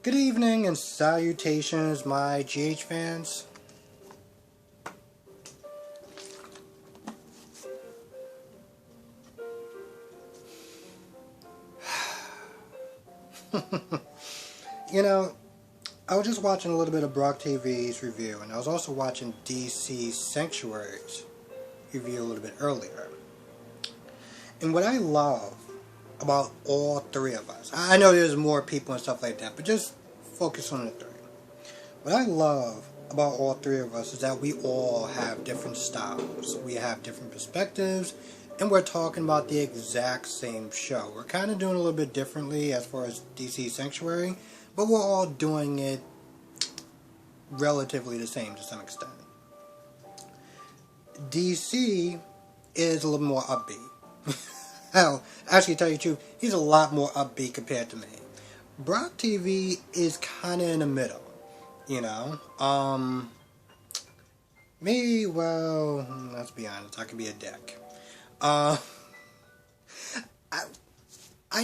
Good evening and salutations, my GH fans. You know, I was just watching a little bit of Brock TV's review, and I was also watching DC Sanctuary's review a little bit earlier. And what I love about all three of us, I know there's more people and stuff like that, but just focus on the three. What I love about all three of us is that we all have different styles. We have different perspectives, and we're talking about the exact same show. We're kind of doing a little bit differently as far as DC Sanctuary, but we're all doing it relatively the same to some extent. DC is a little more upbeat. Hell, actually, to tell you the truth, he's a lot more upbeat compared to me. Brock TV is kind of in the middle, you know. Me, well, let's be honest, I could be a dick. I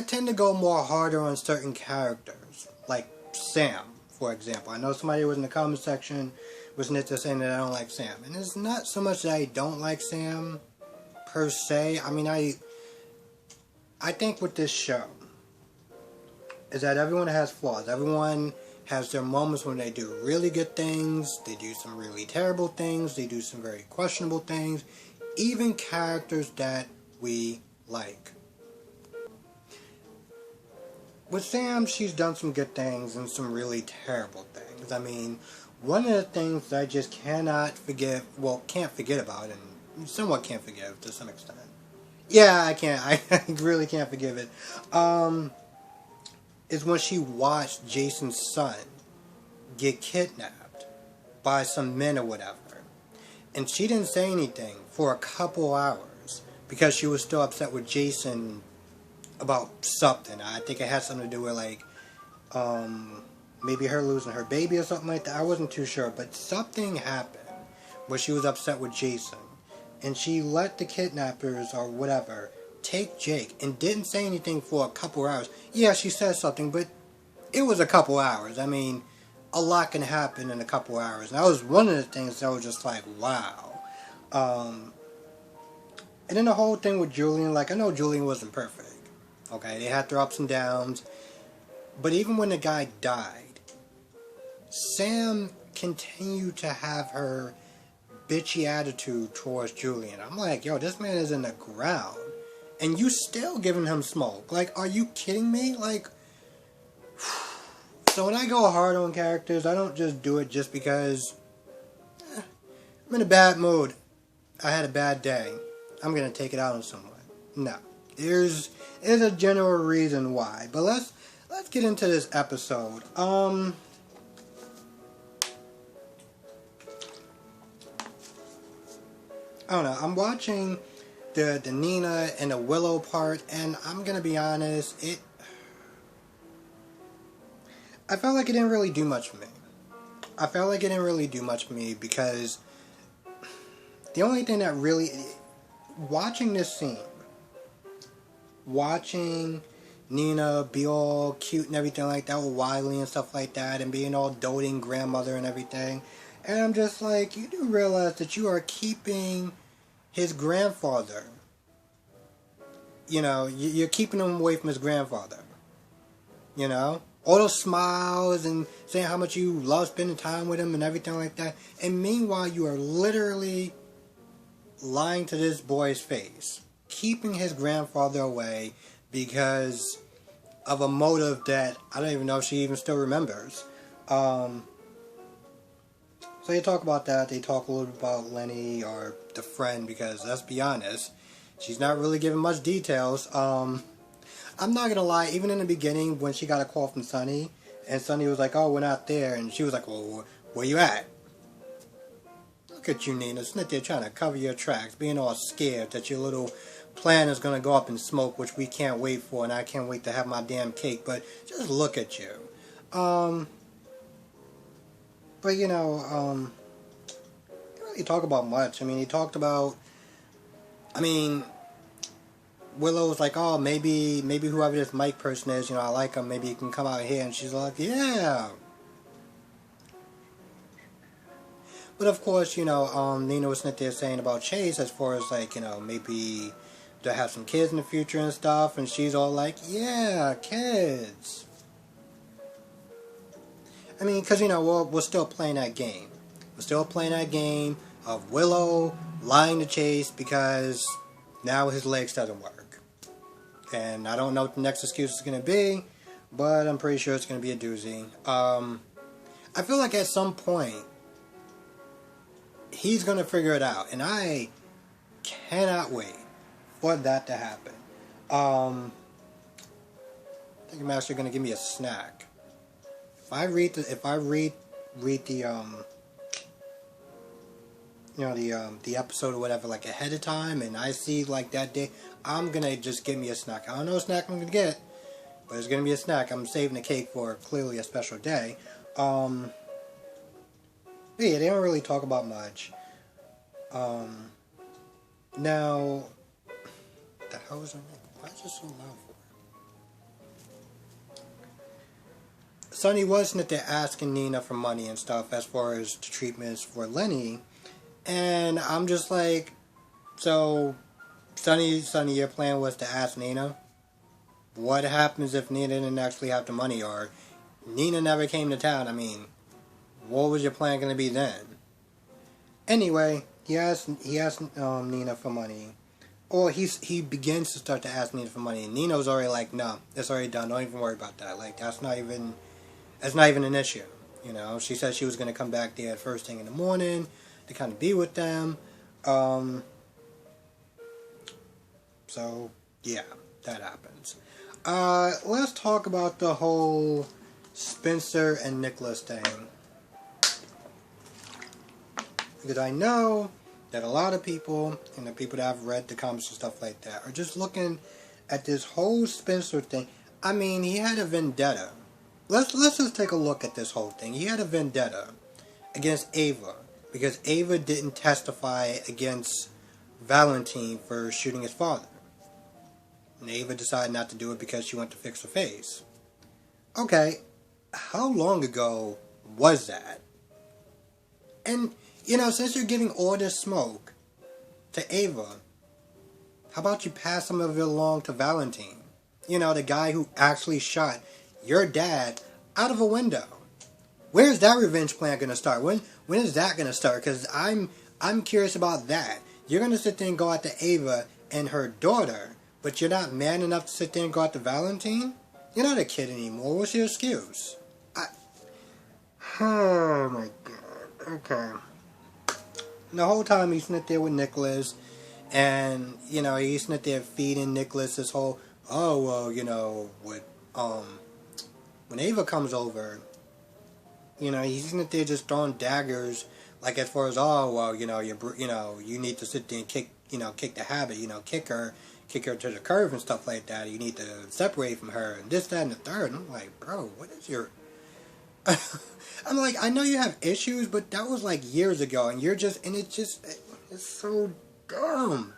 tend to go more harder on certain characters, like Sam, for example. I know somebody was in the comment section was saying that I don't like Sam, and it's not so much that I don't like Sam per se. I mean, I think with this show is that everyone has flaws. Everyone has their moments when they do really good things, they do some really terrible things, they do some very questionable things, even characters that we like. With Sam, she's done some good things and some really terrible things. I mean, one of the things that I just cannot forgive, well, can't forget about, and somewhat can't forgive to some extent. Yeah, I can't. I really can't forgive it. Is when she watched Jason's son get kidnapped by some men or whatever. And she didn't say anything for a couple hours because she was still upset with Jason about something. I think it had something to do with, like, maybe her losing her baby or something like that. I wasn't too sure. But something happened where she was upset with Jason. And she let the kidnappers or whatever take Jake and didn't say anything for a couple hours. Yeah, she said something, but it was a couple hours. I mean, a lot can happen in a couple hours. And that was one of the things that was just like, wow. And then the whole thing with Julian, like, I know Julian wasn't perfect. Okay, they had their ups and downs. But even when the guy died, Sam continued to have her bitchy attitude towards Julian. I'm like, yo, this man is in the ground, and you still giving him smoke. Like, are you kidding me? Like, so when I go hard on characters, I don't just do it just because I'm in a bad mood. I had a bad day. I'm gonna take it out on someone. No, there's a general reason why. But let's get into this episode. I don't know, I'm watching the Nina and the Willow part, and I'm gonna be honest, I felt like it didn't really do much for me. I felt like it didn't really do much for me because the only thing that really, watching this scene, watching Nina be all cute and everything like that with Wiley and stuff like that, and being all doting grandmother and everything, and I'm just like, you do realize that you are keeping his grandfather. You know, you're keeping him away from his grandfather. You know? All those smiles and saying how much you love spending time with him and everything like that. And meanwhile, you are literally lying to this boy's face. Keeping his grandfather away because of a motive that I don't even know if she even still remembers. So they talk about that. They talk a little bit about Lenny or the friend because, let's be honest, she's not really giving much details. I'm not going to lie, even in the beginning when she got a call from Sonny, and Sonny was like, oh, we're not there, and she was like, well, where you at? Look at you, Nina, sitting there trying to cover your tracks, being all scared that your little plan is going to go up in smoke, which we can't wait for, and I can't wait to have my damn cake, but just look at you. But, you know, he didn't really talk about much. I mean, he talked about, I mean, Willow was like, oh, maybe whoever this Mike person is, I like him, maybe he can come out here, and she's like, yeah. But of course, Nina was sitting there saying about Chase as far as like, maybe they'll have some kids in the future and stuff, and she's all like, yeah, kids. I mean, because, we're still playing that game. We're still playing that game of Willow lying to Chase because now his legs doesn't work. And I don't know what the next excuse is going to be, but I'm pretty sure it's going to be a doozy. I feel like at some point, he's going to figure it out. And I cannot wait for that to happen. I think I'm actually going to give me a snack. If I read the the episode or whatever like ahead of time, and I see like that day, I'm gonna just get me a snack. I don't know what snack I'm gonna get, but it's gonna be a snack. I'm saving the cake for clearly a special day. Yeah, they don't really talk about much. Now, what the hell is it? Why is it so loud for? Sonny wasn't there asking Nina for money and stuff as far as the treatments for Lenny, and I'm just like, so Sonny, your plan was to ask Nina? What happens if Nina didn't actually have the money, or Nina never came to town? I mean, what was your plan going to be then? Anyway, he asked Nina for money. Or he begins to start to ask Nina for money, and Nina's already like, no, it's already done. Don't even worry about that. Like, that's not even an issue. She said she was going to come back there first thing in the morning to kind of be with them. So, yeah, that happens. Let's talk about the whole Spencer and Nicholas thing. Because I know that a lot of people, and the people that have read the comments and stuff like that, are just looking at this whole Spencer thing. I mean, he had a vendetta. Let's just take a look at this whole thing. He had a vendetta against Ava because Ava didn't testify against Valentine for shooting his father. And Ava decided not to do it because she went to fix her face. Okay, how long ago was that? And, since you're giving all this smoke to Ava, how about you pass some of it along to Valentine? The guy who actually shot your dad out of a window. Where's that revenge plan going to start? When is that going to start? Because I'm curious about that. You're going to sit there and go out to Ava and her daughter, but you're not man enough to sit there and go out to Valentine? You're not a kid anymore. What's your excuse? Oh my god. Okay. The whole time he's sitting there with Nicholas, and he's sitting there feeding Nicholas this whole, when Ava comes over, he's sitting there just throwing daggers, like as far as, you need to sit there and kick the habit, kick her to the curve and stuff like that. You need to separate from her, and this, that, and the third. And I'm like, bro, what is your... I'm like, I know you have issues, but that was like years ago, and it's so dumb.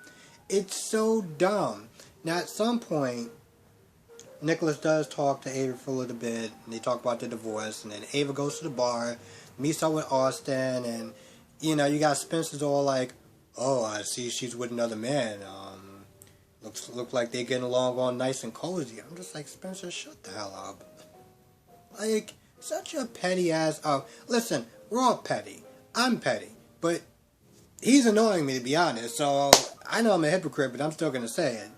It's so dumb. Now, at some point, Nicholas does talk to Ava for a little bit, and they talk about the divorce, and then Ava goes to the bar, meets up with Austin, and, you got Spencer's all like, oh, I see she's with another man, look like they're getting along all nice and cozy. I'm just like, Spencer, shut the hell up. Like, such a petty ass, listen, we're all petty. I'm petty, but he's annoying me, to be honest, so I know I'm a hypocrite, but I'm still gonna say it.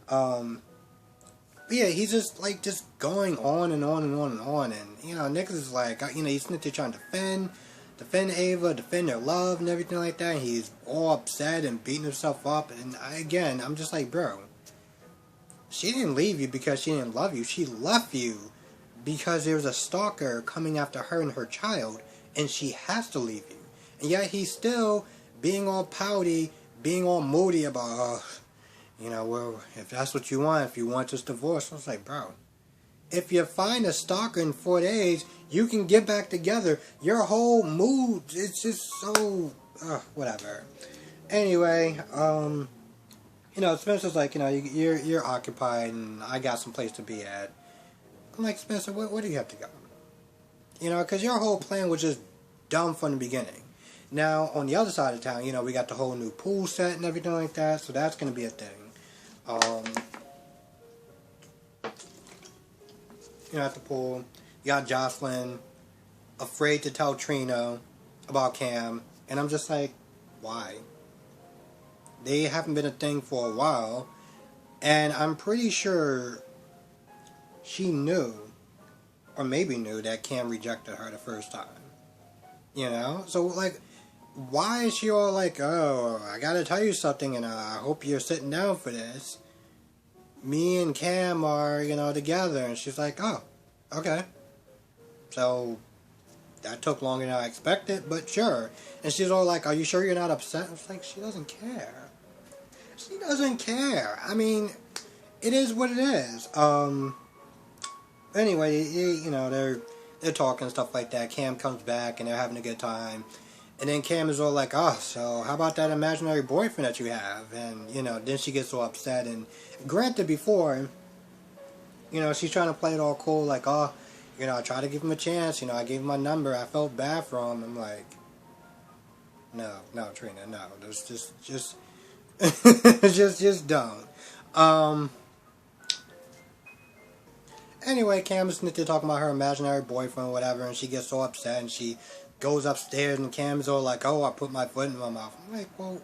But yeah, he's just going on and on and on and on, and Nicholas is like, he's sitting there trying to defend Ava, defend their love and everything like that, and he's all upset and beating himself up, and I'm just like, bro, she didn't leave you because she didn't love you, she left you because there was a stalker coming after her and her child, and she has to leave you. And yet he's still being all pouty, being all moody about, well, if that's what you want, if you want this divorce. I was like, bro, if you find a stalker in 4 days, you can get back together. Your whole mood, it's just so, whatever. Anyway, Spencer's like, you're occupied and I got some place to be at. I'm like, Spencer, where do you have to go? Because your whole plan was just dumb from the beginning. Now, on the other side of town, we got the whole new pool set and everything like that, so that's going to be a thing. At the pool, you got Jocelyn afraid to tell Trina about Cam, and I'm just like, why? They haven't been a thing for a while, and I'm pretty sure she knew, or maybe knew, that Cam rejected her the first time. So, like, why is she all like, oh, I gotta tell you something, and I hope you're sitting down for this. Me and Cam are, together, and she's like, oh, okay. So, that took longer than I expected, but sure. And she's all like, are you sure you're not upset? I was like, she doesn't care. She doesn't care. I mean, it is what it is. Anyway, they're talking and stuff like that. Cam comes back and they're having a good time. And then Cam is all like, oh, so how about that imaginary boyfriend that you have? And, then she gets so upset. And granted, before, she's trying to play it all cool, like, oh, I tried to give him a chance. I gave him my number. I felt bad for him. I'm like, no, Trina, no. Just just don't. Anyway, Cam is there talking about her imaginary boyfriend or whatever, and she gets so upset, and she goes upstairs, and Cam's all like, oh, I put my foot in my mouth. I'm like, well,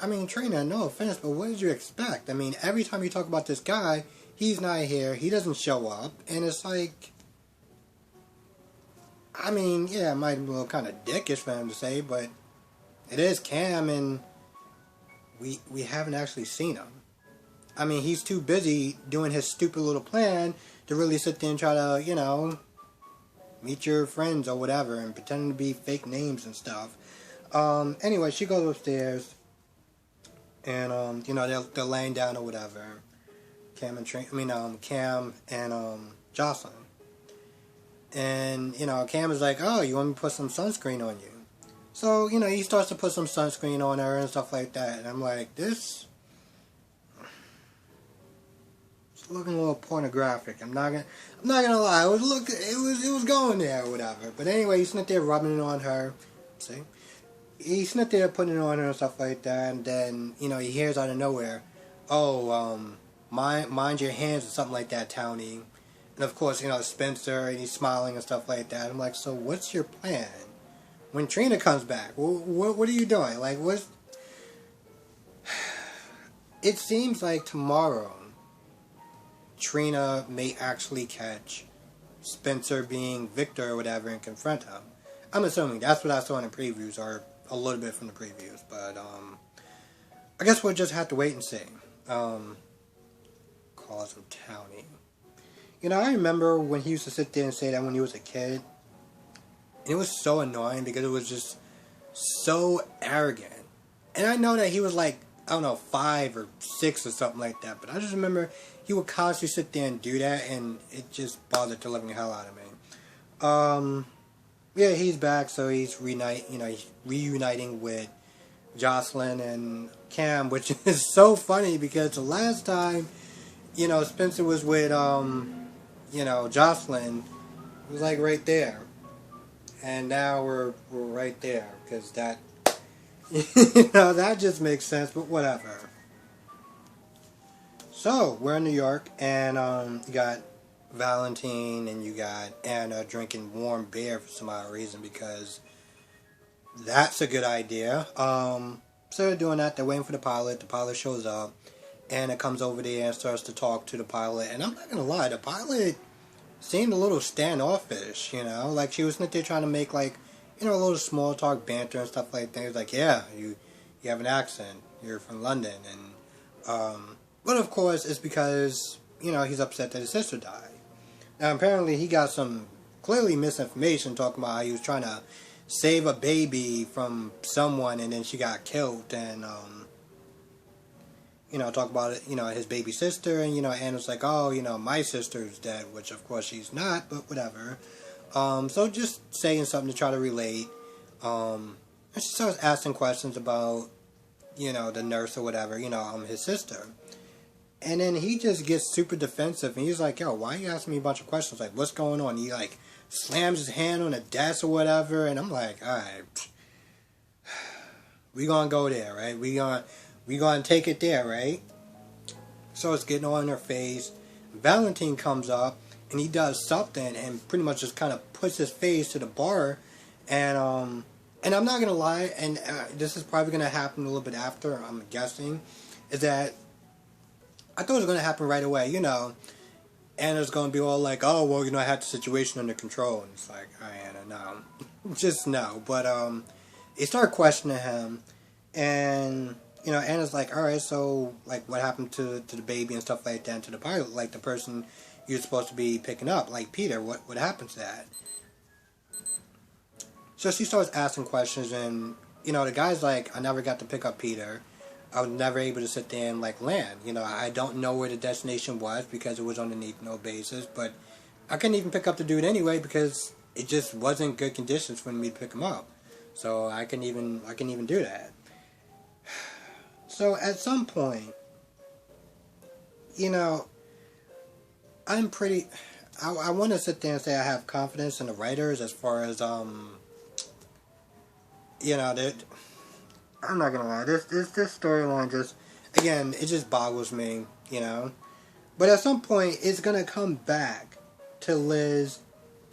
I mean, Trina, no offense, but what did you expect? I mean, every time you talk about this guy, he's not here, he doesn't show up, and it's like, I mean, yeah, it might be a little kind of dickish for him to say, but it is Cam, and we haven't actually seen him. I mean, he's too busy doing his stupid little plan to really sit there and try to, meet your friends or whatever and pretending to be fake names and stuff. Anyway, she goes upstairs and, they're laying down or whatever. Cam and Jocelyn. And, Cam is like, oh, you want me to put some sunscreen on you? So, he starts to put some sunscreen on her and stuff like that. And I'm like, it's looking a little pornographic. I'm not gonna lie. It was going there or whatever. But anyway, he's not there rubbing it on her. See? He's not there putting it on her and stuff like that. And then, he hears out of nowhere, oh, mind your hands or something like that, Townie. And of course, Spencer, and he's smiling and stuff like that. I'm like, so what's your plan? When Trina comes back, what are you doing? Like, what's... It seems like tomorrow, Trina may actually catch Spencer being Victor or whatever and confront him. I'm assuming that's what I saw in the previews, or a little bit from the previews. But, I guess we'll just have to wait and see. Calls him Townie. I remember when he used to sit there and say that when he was a kid. And it was so annoying because it was just so arrogant. And I know that he was like, I don't know, 5 or 6 or something like that. But I just remember he would constantly sit there and do that. And it just bothered the living hell out of me. Yeah, he's back. So he's reuniting with Jocelyn and Cam. Which is so funny because the last time, Spencer was with, Jocelyn. It was like right there. And now we're right there, because that, that just makes sense, but whatever. So, we're in New York, and you got Valentine, and you got Anna drinking warm beer for some odd reason, because that's a good idea. So they're doing that, they're waiting for the pilot shows up, Anna comes over there and starts to talk to the pilot, and I'm not going to lie, the pilot seemed a little standoffish, like she was not there trying to make like, a little small talk banter and stuff like that. He was like, yeah, you have an accent, you're from London, and, but of course it's because, he's upset that his sister died. Now apparently he got some clearly misinformation talking about how he was trying to save a baby from someone and then she got killed, and, talk about it, his baby sister, and, Anna's like, oh, my sister's dead, which of course she's not, but whatever. So just saying something to try to relate. And she starts asking questions about the nurse or whatever, his sister. And then he just gets super defensive, and he's like, yo, why are you asking me a bunch of questions? Like, what's going on? He, like, slams his hand on the desk or whatever, and I'm like, alright, we gonna go there, right? We gonna take it there, right? So it's getting all in her face. Valentine comes up, and he does something, and pretty much just kind of puts his face to the bar, and I'm not gonna lie, and this is probably gonna happen a little bit after, I'm guessing, is that I thought it was gonna happen right away, Anna's gonna be all like, oh, well, I had the situation under control, and it's like, oh, Anna, no, just no. But they start questioning him, and Anna's like, all right, so like, what happened to the baby and stuff like that, and to the pilot, like the person you're supposed to be picking up, like Peter, what happened to that? So she starts asking questions, and the guy's like, I never got to pick up Peter. I was never able to sit there and like land. I don't know where the destination was because it was underneath no basis, but I couldn't even pick up the dude anyway because it just wasn't good conditions for me to pick him up. So I couldn't even do that. So at some point, I'm pretty. I want to sit there and say I have confidence in the writers as far as I'm not gonna lie, this storyline just, again, it just boggles me, But at some point, it's gonna come back to Liz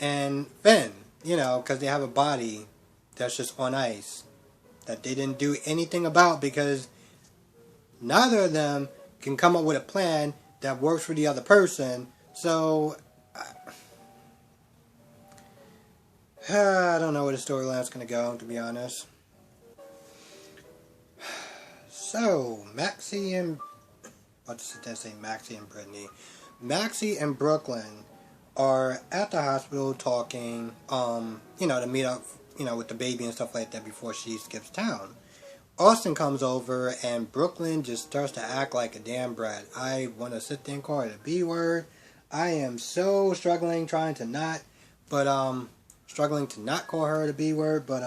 and Finn, because they have a body that's just on ice that they didn't do anything about because neither of them can come up with a plan that works for the other person. So I don't know where the storyline's gonna go, to be honest. So, Maxie and Brittany. Maxie and Brooklyn are at the hospital talking, to meet up, with the baby and stuff like that before she skips town. Austin comes over, and Brooklyn just starts to act like a damn brat. I want to sit there and call her the B word. I am so struggling to not call her the B word, but,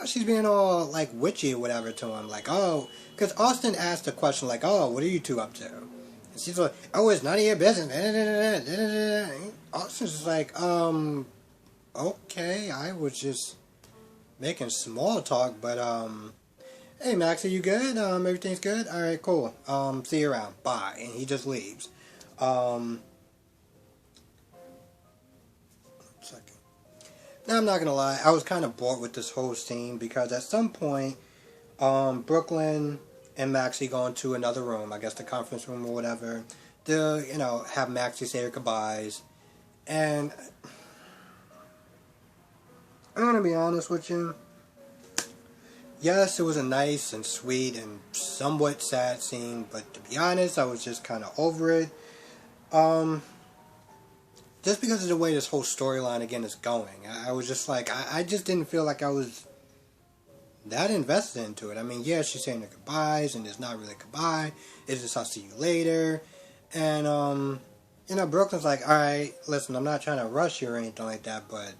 she's being all, like, witchy or whatever to him. Like, oh, because Austin asked a question like, oh, what are you two up to? And she's like, oh, it's none of your business. Austin's just like, okay, I was just making small talk, but, hey, Max, are you good? Everything's good? Alright, cool. See you around. Bye. And he just leaves. Now, I'm not gonna lie, I was kind of bored with this whole scene because at some point, Brooklyn and Maxie go into another room, I guess the conference room or whatever, to, have Maxie say her goodbyes. And I'm gonna be honest with you. Yes, it was a nice and sweet and somewhat sad scene, but to be honest, I was just kind of over it. Just because of the way this whole storyline again is going. I was just like, I just didn't feel like I was that invested into it. I mean, yeah, she's saying her goodbyes, and it's not really a goodbye. It's just, I'll see you later. And, Brooklyn's like, alright, listen, I'm not trying to rush you or anything like that, but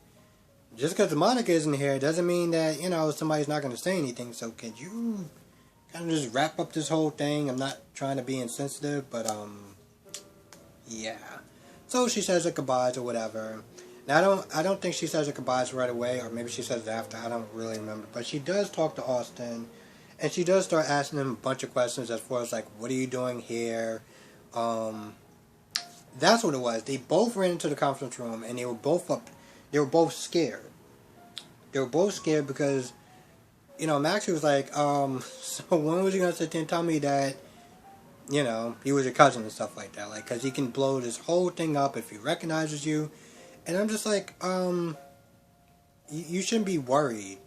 just because Monica isn't here doesn't mean that, somebody's not going to say anything. So could you kind of just wrap up this whole thing? I'm not trying to be insensitive, but, yeah. So she says her goodbyes or whatever. Now I don't think she says her goodbyes right away, or maybe she says it after. I don't really remember. But she does talk to Austin, and she does start asking him a bunch of questions as far as like, what are you doing here? That's what it was. They both ran into the conference room, and they were both scared. They were both scared because, Maxie was like, so when was you gonna sit there and tell me that? He was your cousin and stuff like that. Like, because he can blow this whole thing up if he recognizes you. And I'm just like, you shouldn't be worried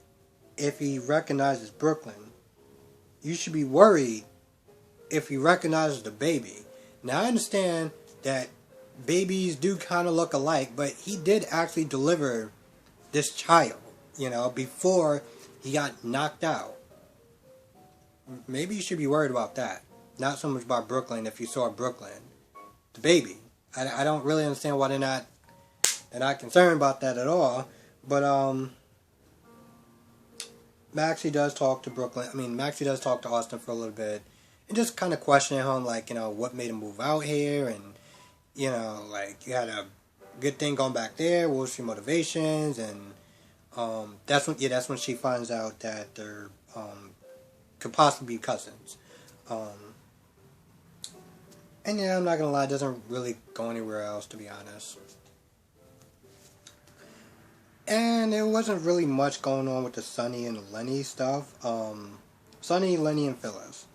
if he recognizes Brooklyn. You should be worried if he recognizes the baby. Now, I understand that babies do kind of look alike, but he did actually deliver this child, before he got knocked out. Maybe you should be worried about that. Not so much about Brooklyn if you saw Brooklyn. The baby. I don't really understand why they're not concerned about that at all. But, Maxie does talk to Maxie does talk to Austin for a little bit, and just kind of questioning him, like, what made him move out here, and, like, you had a good thing going back there, what was your motivations, and, that's when she finds out that they're, could possibly be cousins. And yeah, I'm not gonna lie, it doesn't really go anywhere else, to be honest. And there wasn't really much going on with the Sonny and Lenny stuff. Sonny, Lenny, and Phyllis.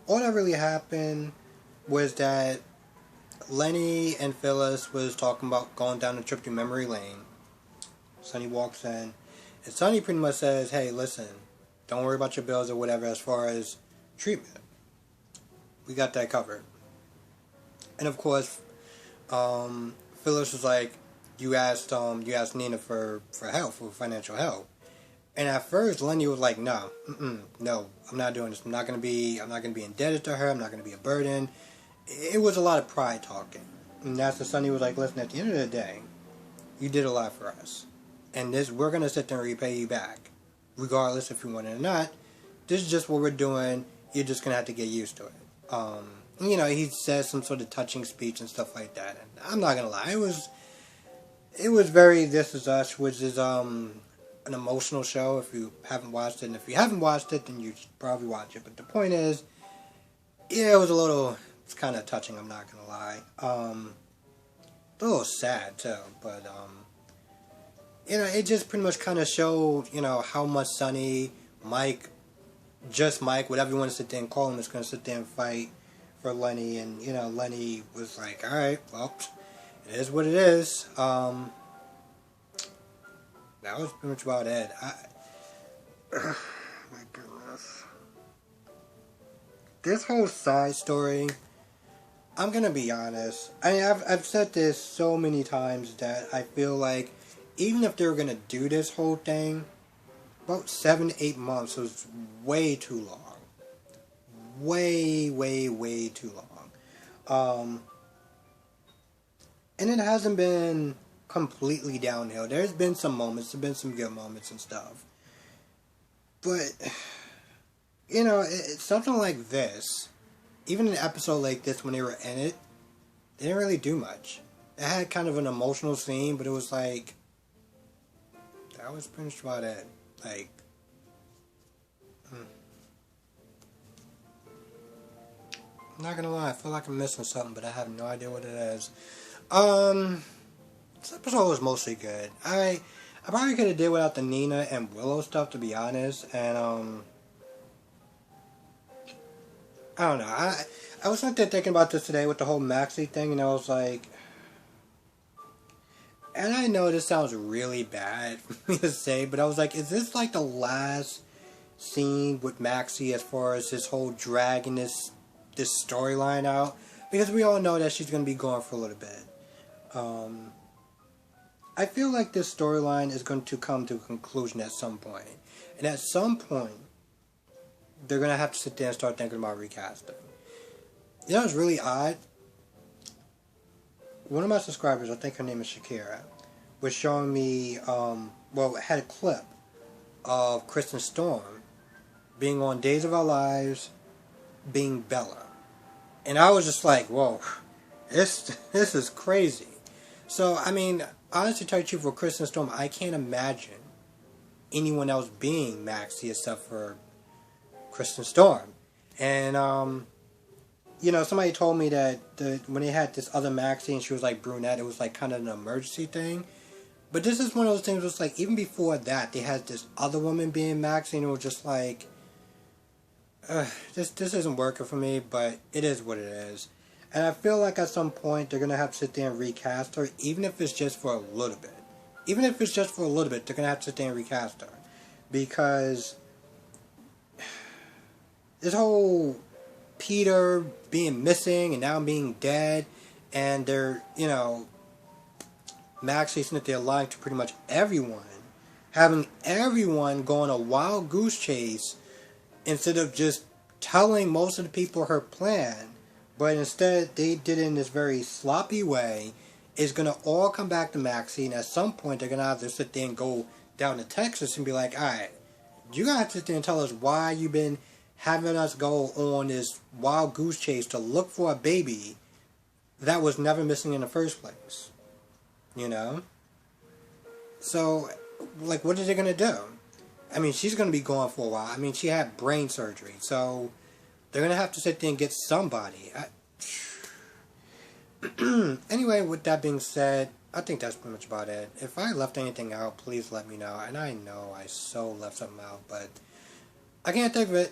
All that really happened was that Lenny and Phyllis was talking about going down the trip to memory lane. Sonny walks in, and Sonny pretty much says, hey, listen, don't worry about your bills or whatever as far as treatment. We got that covered. And of course, Phyllis was like, you asked Nina for help, for financial help. And at first, Lenny was like, no, I'm not doing this. I'm not gonna be indebted to her. I'm not gonna be a burden. It was a lot of pride talking. And that's the Sonny was like, listen, at the end of the day, you did a lot for us. And we're gonna sit there and repay you back. Regardless if you want it or not. This is just what we're doing. You're just gonna have to get used to it. He says some sort of touching speech and stuff like that. And I'm not gonna lie, it was very This Is Us, which is an emotional show if you haven't watched it. And if you haven't watched it, then you should probably watch it. But the point is, yeah, it's kind of touching, I'm not going to lie. A little sad, too. But, it just pretty much kind of showed, how much Sonny, Mike, whatever you want to sit there and call him, is going to sit there and fight for Lenny. And, Lenny was like, alright, well, it is what it is. That was pretty much about it. My goodness. This whole side story, I'm gonna be honest. I've said this so many times that I feel like even if they were gonna do this whole thing, about 7 to 8 months was way too long. Way, way, way too long. And it hasn't been completely downhill. There's been some moments, there's been some good moments and stuff. But, it's something like this, even an episode like this when they were in it, they didn't really do much. It had kind of an emotional scene, but it was like, that was pretty much about it. Like, I'm not gonna lie, I feel like I'm missing something, but I have no idea what it is. This episode was mostly good. I probably could have did without the Nina and Willow stuff, to be honest. And I don't know. I was sitting there thinking about this today with the whole Maxie thing, and I was like, and I know this sounds really bad for me to say, but I was like, is this like the last scene with Maxie as far as this whole dragging this storyline out? Because we all know that she's going to be gone for a little bit. I feel like this storyline is going to come to a conclusion at some point. And at some point, they're going to have to sit there and start thinking about recasting. You know, it's really odd. One of my subscribers, I think her name is Shakira, was showing me, had a clip of Kristen Storm being on Days of Our Lives, being Bella. And I was just like, whoa, this is crazy. So, I mean, honestly, to tell you the truth, for Kristen Storm, I can't imagine anyone else being Maxie except for Kristen Storm. And, somebody told me that when they had this other Maxie and she was like brunette, it was like kind of an emergency thing. But this is one of those things where it's like, even before that, they had this other woman being Maxie, and it was just like, this isn't working for me, but it is what it is. And I feel like at some point they're going to have to sit there and recast her, even if it's just for a little bit. Even if it's just for a little bit, they're going to have to sit there and recast her. Because this whole Peter being missing and now being dead, and they're, Maxie sitting there lying to pretty much everyone, having everyone go on a wild goose chase instead of just telling most of the people her plan. But instead, they did it in this very sloppy way. It's going to all come back to Maxie, and at some point, they're going to have to sit there and go down to Texas and be like, alright, You gotta sit there and tell us why you've been having us go on this wild goose chase to look for a baby that was never missing in the first place. You know? So, like, what are they gonna do? I mean, she's gonna be gone for a while. I mean, she had brain surgery, so they're gonna have to sit there and get somebody. Anyway, with that being said, I think that's pretty much about it. If I left anything out, please let me know. And I know I so left something out, but I can't think of it.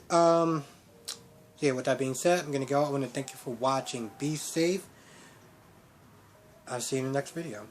Yeah, with that being said, I'm going to go. I want to thank you for watching. Be safe. I'll see you in the next video.